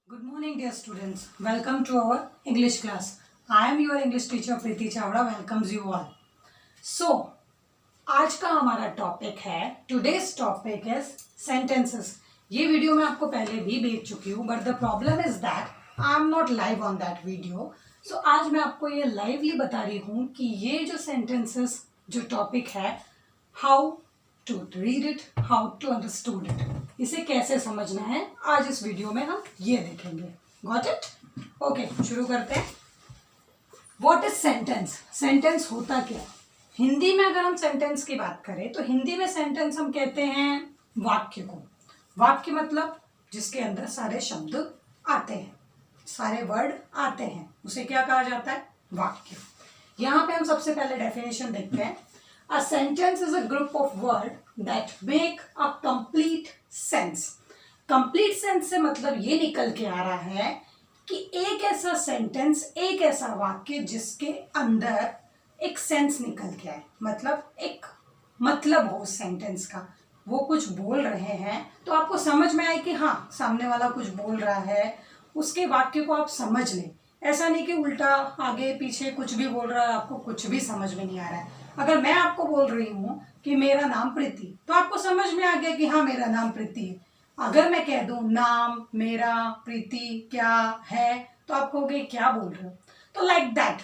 Good morning, dear students. Welcome to our English class. I am your English teacher Preeti Chavda. Welcomes you all. So, आज का हमारा topic है today's topic is sentences. ये video मैं आपको पहले भी भेज चुकी हूँ, but the problem is that I am not live on that video. So आज मैं आपको ये लाइवली बता रही हूँ कि ये जो sentences जो टॉपिक है, how to read it, how to understood it, इसे कैसे समझना है, आज इस वीडियो में हम ये देखेंगे. Got it? Okay, शुरू करते हैं. What is sentence? सेंटेंस होता क्या है? हिंदी में अगर हम सेंटेंस की बात करें तो हिंदी में सेंटेंस हम कहते हैं वाक्य को. वाक्य मतलब जिसके अंदर सारे शब्द आते हैं, सारे वर्ड आते हैं, उसे क्या कहा जाता है? वाक्य. यहाँ पे हम सबसे पहले डेफिनेशन देखते हैं. A sentence is a group of words that make a complete sense. Complete sense से मतलब ये निकल के आ रहा है कि एक ऐसा सेंटेंस, एक ऐसा वाक्य जिसके अंदर एक सेंस निकल के आए, मतलब एक मतलब हो उस सेंटेंस का. वो कुछ बोल रहे हैं तो आपको समझ में आए कि हाँ, सामने वाला कुछ बोल रहा है, उसके वाक्य को आप समझ लें. ऐसा नहीं कि उल्टा आगे पीछे कुछ भी बोल रहा है, आपको कुछ भी समझ में नहीं आ रहा है. अगर मैं आपको बोल रही हूँ कि मेरा नाम प्रीति, तो आपको समझ में आ गया कि हाँ, मेरा नाम प्रीति है. अगर मैं कह दूँ नाम मेरा प्रीति क्या है, तो आप कहोगे क्या बोल रहे हो. तो लाइक दैट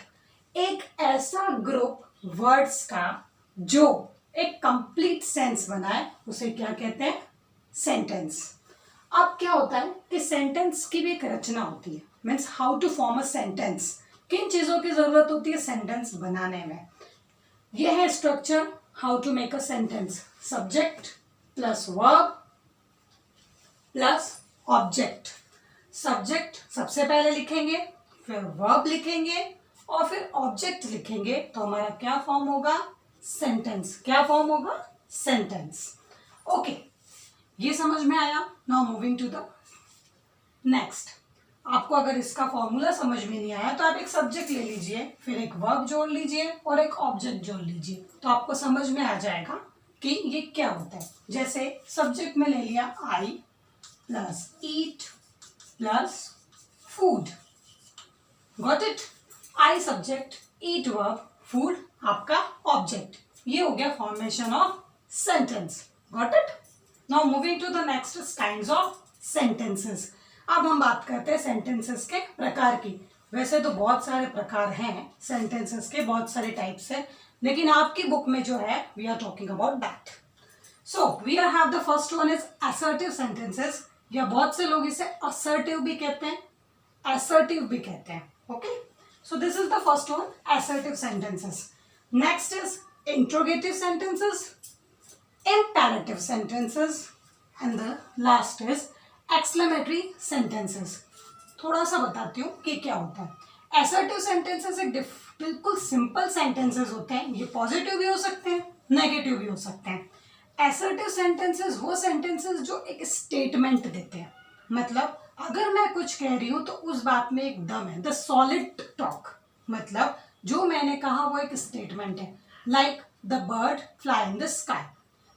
एक ऐसा ग्रुप वर्ड्स का जो एक कंप्लीट सेंस बनाए, उसे क्या कहते हैं? सेंटेंस. अब क्या होता है कि सेंटेंस की भी एक रचना होती है, means how to form a sentence. किन चीज़ों की ज़रूरत होती है सेंटेंस बनाने में? यह है structure. How to make a sentence. Subject plus verb plus object. Subject सबसे पहले लिखेंगे, फिर वर्ब लिखेंगे और फिर ऑब्जेक्ट लिखेंगे, तो हमारा क्या फॉर्म होगा? सेंटेंस. क्या फॉर्म होगा? सेंटेंस. ओके, ये समझ में आया. Now moving to the next. आपको अगर इसका फॉर्मूला समझ में नहीं आया तो आप एक सब्जेक्ट ले लीजिए, फिर एक वर्ब जोड़ लीजिए और एक ऑब्जेक्ट जोड़ लीजिए, तो आपको समझ में आ जाएगा कि ये क्या होता है. जैसे सब्जेक्ट में ले लिया I plus eat plus food. Got it? I subject, eat verb, food आपका ऑब्जेक्ट. ये हो गया formation of sentence. Got it? Now moving to the next kinds of sentences. अब हम बात करते हैं सेंटेंसेस के प्रकार की. वैसे तो बहुत सारे प्रकार हैं सेंटेंसेस के, बहुत सारे टाइप्स हैं, लेकिन आपकी बुक में जो है we are talking about that. So we are have the first one is assertive sentences, या बहुत से लोग इसे असर्टिव भी कहते हैं, assertive भी कहते हैं. Okay, so this is the first one, assertive sentences. Next is interrogative sentences, imperative sentences, and the last is exclamatory sentences. थोड़ा सा बताती हूँ कि क्या होता है. assertive sentences एक बिल्कुल सिंपल सेंटेंसेस होते हैं. ये पॉजिटिव भी हो सकते हैं, नेगेटिव भी हो सकते हैं. assertive sentences वो सेंटेंसेस जो एक स्टेटमेंट देते हैं, मतलब अगर मैं कुछ कह रही हूँ तो उस बात में एक दम है. द सॉलिड टॉक, मतलब जो मैंने कहा वो एक स्टेटमेंट है. Like the bird fly in the sky.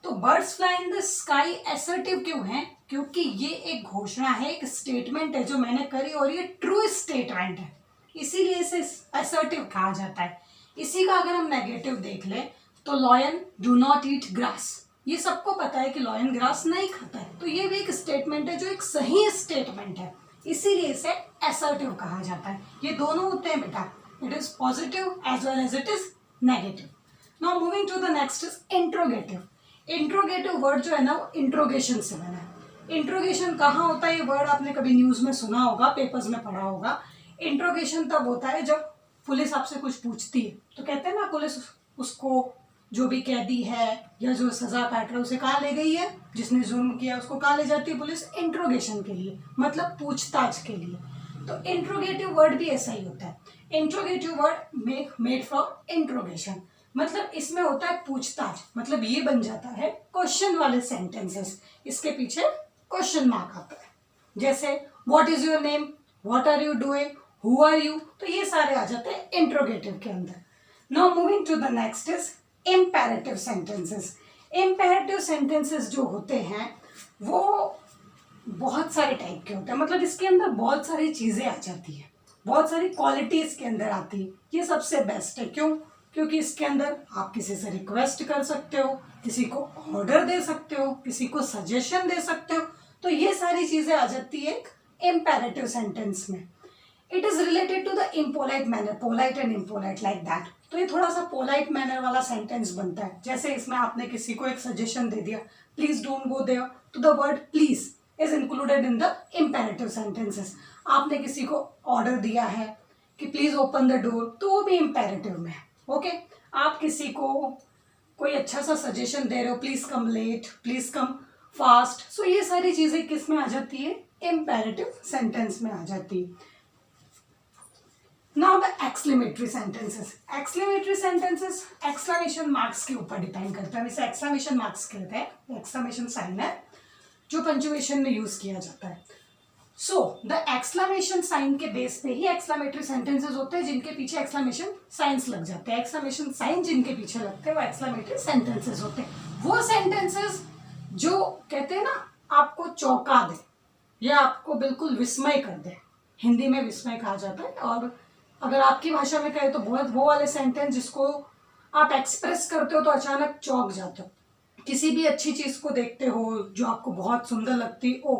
तो birds fly in the sky assertive क्यों है? क्योंकि ये एक घोषणा है, एक स्टेटमेंट है जो मैंने करी और ये ट्रू स्टेटमेंट है, इसीलिए इसे असर्टिव कहा जाता है. इसी का अगर हम नेगेटिव देख लें तो lion do not eat grass. ये सबको पता है कि लॉयन ग्रास नहीं खाता है, तो ये भी एक स्टेटमेंट है जो एक सही स्टेटमेंट है, इसीलिए इसे असर्टिव कहा जाता है. ये दोनों होते हैं बेटा, it is positive as well as it is negative. Now moving to the next is interrogative. Interrogative word जो है ना, वो इंट्रोगेशन से बना है. इंट्रोगेशन कहाँ होता है? ये वर्ड आपने कभी न्यूज में सुना होगा, पेपर्स में पढ़ा होगा. इंट्रोगेशन तब होता है जब पुलिस आपसे कुछ पूछती है, तो कहते हैं ना पुलिस उसको जो भी कैदी है या जो सजा काट रहा है उसे कहाँ ले गई है, जिसने जुर्म किया उसको कहाँ ले जाती है पुलिस? इंट्रोगेशन के लिए, मतलब पूछताछ के लिए. तो इंट्रोगेटिव वर्ड भी ऐसा ही होता है. Interrogative word made from interrogation, मतलब इसमें होता है पूछताछ, मतलब ये बन जाता है क्वेश्चन वाले सेंटेंसेस. इसके पीछे क्वेश्चन मार्क आता है. जैसे what is your name, what are you doing, who are you, तो ये सारे आ जाते हैं इंट्रोगेटिव के अंदर. Now moving to the next is imperative sentences. imperative sentences जो होते हैं वो बहुत सारे टाइप के होते हैं, मतलब इसके अंदर बहुत सारी चीज़ें आ जाती है, बहुत सारी क्वालिटी इसके अंदर आती है। ये सबसे बेस्ट है, क्यों? क्योंकि इसके अंदर आप किसी से रिक्वेस्ट कर सकते हो, किसी को ऑर्डर दे सकते हो, किसी को सजेशन दे सकते हो। तो ये सारी चीज़ें आ जाती है एक इम्पेरेटिव सेंटेंस में। It is related to the impolite manner, polite and impolite like that. तो ये थोड़ा सा पोलाइट मैनर वाला सेंटेंस बनता है। जैसे इसमें आपने किसी को एक सजेशन दे दिया, प्लीज डोंट गो देयर, तो the word please is included in the imperative sentences. आपने किसी को ऑर्डर दिया है कि प्लीज ओपन द डोर, तो वो भी इम्पेरेटिव में है। ओके, आप किसी को कोई अच्छा सा सजेशन दे रहे हो, please come late, please come fast. So ये सारी चीजें किस में आ जाती है? इम्पेरेटिव सेंटेंस में आ जाती है। Now the exclamatory sentences. Exclamatory sentences exclamation marks के ऊपर डिपेंड करता है। इसे एक्सक्लेमेशन मार्क्स कहते हैं। एक्सक्लेमेशन साइन है जो पंक्चुएशन में यूज किया जाता है। सो द एक्सक्लेमेशन साइन के बेस पे ही एक्सक्लेमेटरी सेंटेंसेस होते हैं, जिनके पीछे एक्सक्लेमेशन साइंस लग जाते हैं। एक्सक्लेमेशन साइन जिनके पीछे लगते हैं वो एक्सक्लेमेटरी सेंटेंसेस होते हैं। वो सेंटेंसेस जो कहते हैं ना आपको चौंका दे या आपको बिल्कुल विस्मय कर दे, हिंदी में विस्मय कहा जाता है, और अगर आपकी भाषा में कहे तो बहुत वो वाले सेंटेंस जिसको आप एक्सप्रेस करते हो तो अचानक चौंक जाते हो। किसी भी अच्छी चीज को देखते हो जो आपको बहुत सुंदर लगती, ओ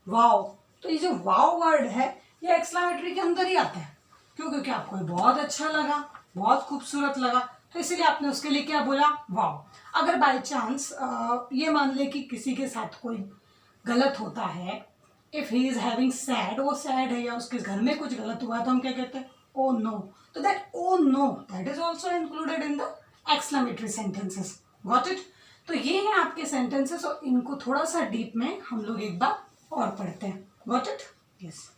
वाओ, तो ये जो वाओ वर्ड है ये एक्सक्लेमेटरी के अंदर ही आता है। क्यों? क्योंकि आपको बहुत अच्छा लगा, बहुत खूबसूरत लगा, तो इसीलिए आपने उसके लिए क्या बोला? वाओ। अगर बाय चांस ये मान ले कि किसी के साथ कोई गलत होता है, if he is having sad, वो सैड है या उसके घर में कुछ गलत हुआ है, तो हम क्या कहते हैं? Oh no. तो that oh no that is also included in the exclamatory sentences. Got it? तो ये है आपके सेंटेंसेस, और इनको थोड़ा सा डीप में हम लोग एक बार और पढ़ते हैं। Got it? Yes.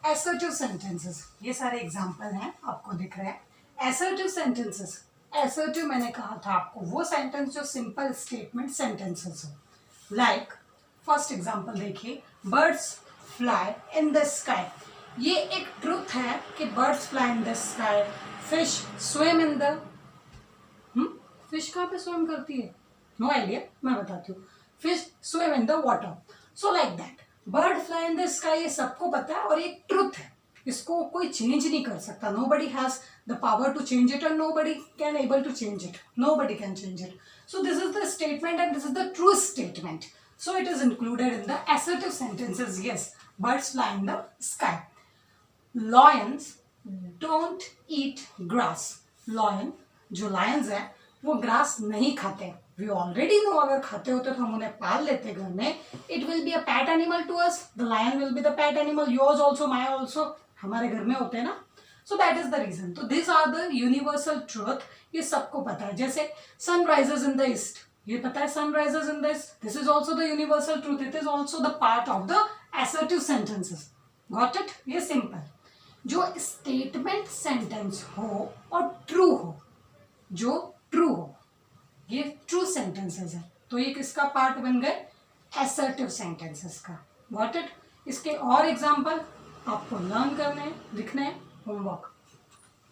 Assertive sentences, ये सारे एग्जाम्पल हैं, आपको दिख रहे हैं। एसर्टिव सेंटेंसेस, एसर्टिव मैंने कहा था आपको वो सेंटेंस जो सिंपल स्टेटमेंट सेंटेंसेस हो। लाइक फर्स्ट एग्जाम्पल देखिए, birds fly in the sky. ये एक ट्रूथ है कि birds fly in the sky. Fish swim in the, fish कहाँ पे स्विम करती है? नो आइडिया, मैं बताती हूँ। Fish swim in the water. So like that, bird fly in the sky, ये सबको पता है और ये ट्रूथ है, इसको कोई चेंज नहीं कर सकता। Nobody has the power to change it and nobody can able to change it, nobody can change it. So this is the statement and this is the true statement, so it is included in the assertive sentences. Yes, birds fly in the sky. Lions don't eat grass. Lion, जो lions है वो grass नहीं खाते। We already know, अगर खाते होते तो हम उन्हें पाल लेते घर में। It will be a pet animal to us. The lion will be the pet animal. Yours also, my also. हमारे घर में होते हैं ना। So that is the reason. तो these are the universal truth. ये सबको पता है। जैसे sun rises in the east, ये पता है sun rises in the east. This is also the universal truth. It is also the part of the assertive sentences. Got it? ये simple. जो statement sentence हो और true हो, जो true हो, ये ट्रू सेंटेंसेस है। तो ये किसका पार्ट बन गए? एसर्टिव सेंटेंसेस का। Got it? इसके और एग्जांपल आपको लर्न करने हैं, लिखने हैं, homework.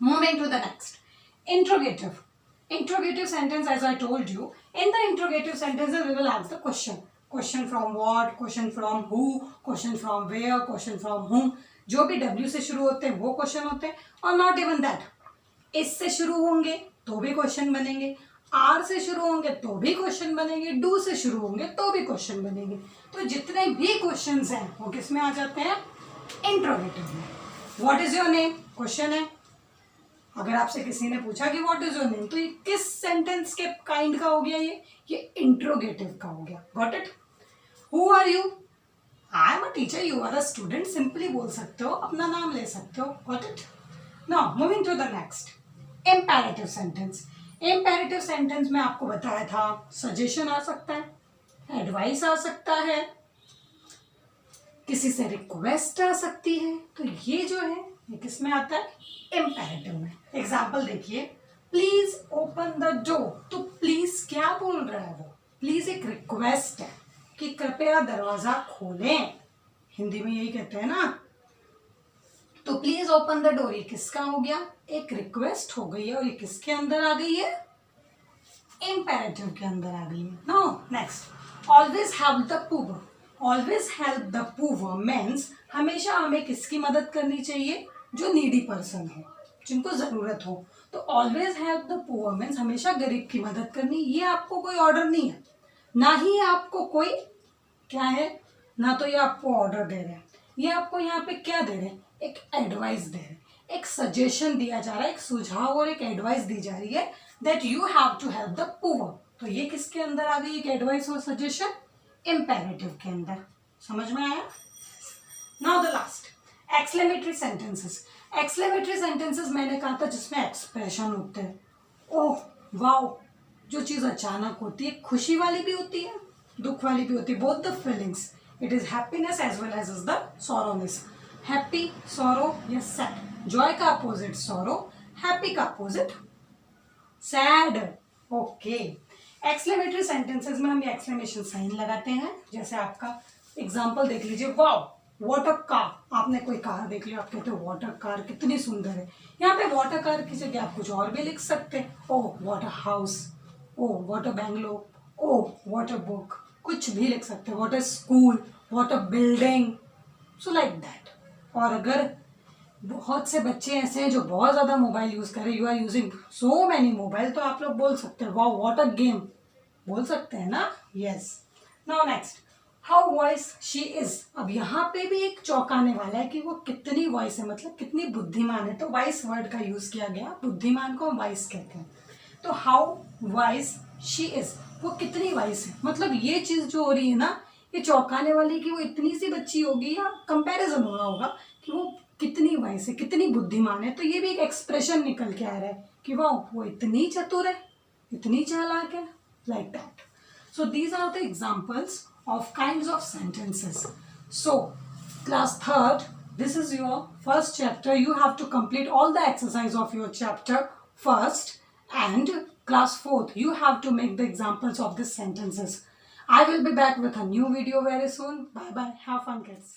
Moving to the next, interrogative. Interrogative sentence, as I told you, in the interrogative sentences we will ask the question. Question from what, question from who, question from where, question from whom. जो भी W से शुरू होते हैं वो question होते हैं, और नॉट इवन दैट, इससे शुरू होंगे तो भी क्वेश्चन बनेंगे, आर से शुरू होंगे तो भी क्वेश्चन बनेंगे, डू से शुरू होंगे तो भी क्वेश्चन बनेंगे। तो जितने भी क्वेश्चंस हैं वो किस में आ जाते हैं? इंट्रोगेटिव में। What is your name question है। अगर आपसे किसी ने पूछा कि व्हाट इज योर नेम, तो ये किस सेंटेंस के काइंड का हो गया? ये इंट्रोगेटिव का हो गया। Got it? Who are you? I am a teacher, you are a student, simply बोल सकते हो, अपना नाम ले सकते हो। Got it? Now moving to the next, imperative sentence. Imperative sentence में आपको बताया था सजेशन आ सकता है, एडवाइस आ सकता है, किसी से रिक्वेस्ट आ सकती है। तो ये जो है ये किस में आता है? इम्पेरेटिव में। एग्जाम्पल देखिए, प्लीज ओपन द डोर। तो प्लीज क्या बोल रहा है वो? प्लीज एक रिक्वेस्ट है कि कृपया दरवाजा खोलें, हिंदी में यही कहते हैं ना। तो प्लीज ओपन द डोर, ये किसका हो गया? एक रिक्वेस्ट हो गई है, और ये किसके अंदर आ गई है? इम्पेरेटिव के अंदर आ गई है। No next, always have the poor. Always help the poor means हमेशा हमें किसकी मदद करनी चाहिए, जो नीडी पर्सन हो, जिनको जरूरत हो। तो always help the poor means हमेशा गरीब की मदद करनी। ये आपको कोई ऑर्डर नहीं है, ना ही आपको कोई क्या है, ना तो ये आपको ऑर्डर दे रहे हैं, ये आपको यहाँ पे क्या दे रहे हैं, एक एडवाइस दे रहे हैं, एक सजेशन दिया जा रहा है, एक सुझाव और एक एडवाइस दी जा रही है that you have to help the poor. तो ये किसके अंदर आ गई, एक एडवाइस और सजेशन, इम्पेरेटिव के अंदर। समझ में आया? Now the last, exclamatory sentences. Exclamatory sentences मैंने कहा था जिसमें एक्सप्रेशन होते हैं। ओह वाओ, जो चीज़ अचानक होती है, खुशी वाली भी होती है, दुख वाली भी होती है, both the feelings, it is happiness as well as is the sorrowness. Happy, sorrow या सैड। जॉय का अपोजिट सॉरो, हैप्पी का opposite sad. Okay, exclamatory sentences में हम ये एक्सक्लेमेशन साइन लगाते हैं। जैसे आपका एग्जांपल देख लीजिए, वाओ व्हाट अ कार। आपने कोई कार देख लिया, आप कहते हो व्हाट अ कार, कितनी सुंदर है। यहाँ पे व्हाट अ कार की जगह आप कुछ और भी लिख सकते हैं। Oh what a house, oh what a bungalow, oh what a book, कुछ भी लिख सकते हैं। What a school, what a building, so like that. और अगर बहुत से बच्चे ऐसे हैं जो बहुत ज़्यादा मोबाइल यूज़ करें, you are using so many mobile, तो आप लोग बोल सकते हैं वाओ व्हाट अ गेम, बोल सकते हैं ना। Yes, now next, how voice she is. अब यहाँ पे भी एक चौंकाने वाला है कि वो कितनी वॉइस है, मतलब कितनी बुद्धिमान है। तो वाइस वर्ड का यूज किया गया, बुद्धिमान को हम वाइस कहते हैं। तो हाउ वाइस शी इज, वो कितनी वाइस है, मतलब ये चीज जो हो रही है ना, ये चौंकाने वाली कि वो इतनी सी बच्ची होगी, या कंपैरिजन हो रहा होगा कि वो कितनी वाइस है, कितनी बुद्धिमान है। तो ये भी एक एक्सप्रेशन निकल के आ रहा है कि वाह वो इतनी चतुर है, इतनी चालाक है, like that. So these are the examples of kinds of sentences. So class third, this is your first chapter. You have to complete all the exercise of your chapter first, and class fourth, you have to make the examples of these sentences. I will be back with a new video very soon. Bye bye. Have fun, kids.